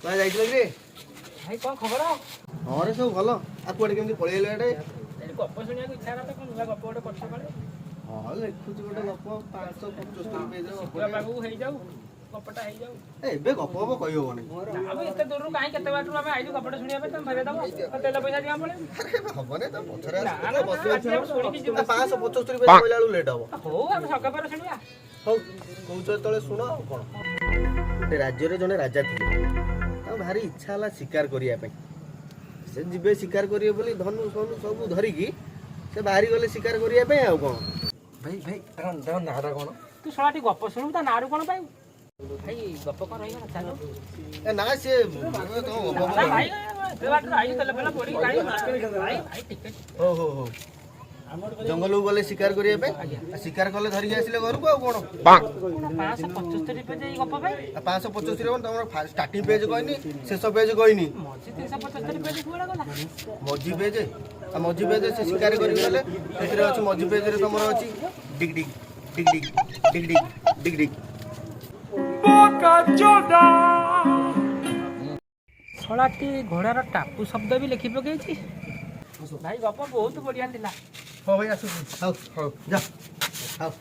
କୁଆଡ଼େ ଯାଇଥିଲ କି? ଭାଇ କଣ ଖବର? ହଁ ରେ ସବୁ ଭଲ। ଆଉ କୁଆଡ଼େ କେମିତି ପଳେଇଲେ ଏଟେ? ଏଠି ଗପ ଶୁଣିବାକୁ ଇଚ୍ଛା ହେଲା ତ କଣ ନୂଆ ଗପ ଗୋଟେ କରୁଛ କାଳେ? ହଁ ଲେଖୁଛି ଗୋଟେ ଗପ 575 ପେଜର ଶୀଘ୍ର ପାଖକୁ ହେଇଯାଉ ଗପଟା ହେଇଯାଉ। ଏବେ ଗପ ଗପ କହିହବନି। ଆମେ ଏତେ ଦୂରରୁ କାହିଁ କେତେ ବାଟରୁ ଆମେ ଆଇଛୁ ଗପଟା ଶୁଣିବା ପାଇଁ ତମେ ଫେରେଇ ଦବ ତେଲ ପଇସା ଦିଆ ପଡେ। ହବନି ତ ପଛରେ ନା, ନା, ବସି ଅଛି। ଶୁଣିକି ଯିବୁ। 575 ପେଜ କହିଲା ବେଳକୁ ଲେଟ୍ ହବ। ହଉ ଆମେ ସକା ପରେ ଶୁଣିବା। ହଉ କହୁଛ ଯେତେବେଳେ ଶୁଣ ଆଉ କଣ। ଗୋଟେ ରାଜ୍ୟରେ ଜଣେ ରାଜା ଥିଲେ। ତାଙ୍କୁ ଭାରି ଇଚ୍ଛା ହେଲା ଶିକାର କରିବା ପାଇଁ। ସେ ଯିବେ ଶିକାର କରିବେ ବୋଲି ଧନୁ ଫନୁ ସବୁ ଧରିକି ସେ ବାହାରି ଗଲେ ଶିକାର କରିବା ପାଇଁ ଆଉ କଣ। ଭାଇ ତାଙ୍କ ନାଁଟା କଣ? ତୁ ଶଳା ଟିକେ ଗପ ଶୁଣିବୁ ତା ନାଁରୁ କଣ ପାଇବୁ? ଭାଇ ଗପ କଣ ରହିଗଲା ଚାଲୁ। ଏ ନା ସିଏ ଭାଇ ଏତେ ବାଟରୁ ଆଇଛୁ ତେଲ ଫେଲ ପଡିକି ଭାଇ ଟିକେ ହଉ ହଉ ହଉ ଜଙ୍ଗଲକୁ ଗଲେ ଶିକାର କରିବା ପାଇଁ। ଶିକାର କଲେ ଧରିକି ଆସିଲେ ଘରକୁ ଆଉ କଣ। 575 ପେଜ ଏଇ ଗପ ପାଇଁ? 575 ତମର ଷ୍ଟାର୍ଟିଂ ପେଜ କହିନି ଶେଷ ପେଜ କହିନି। ମଝି 375 ପେଜ କୁଆଡେ ଗଲା? ମଝି ପେଜ ଆଉ ମଝି ପେଜ ସେ ଶିକାର କରିକି ଗଲେ ସେଥିରେ ଅଛି ମଝି ପେଜରେ ତମର ଅଛି ଡିଗ ଡିଗ ଡିଗ ଡିଗ ଡିଗ ଡିଗ ଡିଗ ଡିଗ। ଶଳାଟି ଘୋଡ଼ାର ଟାପୁ ଶବ୍ଦ ବି ଲେଖି ପକେଇଛି। ଭାଇ ଗପ ବହୁତ ବଢିଆ ଥିଲା। ହଉ ଭାଇ ଆସୁଛି। ହଉ ହଉ ଯା ହଉ।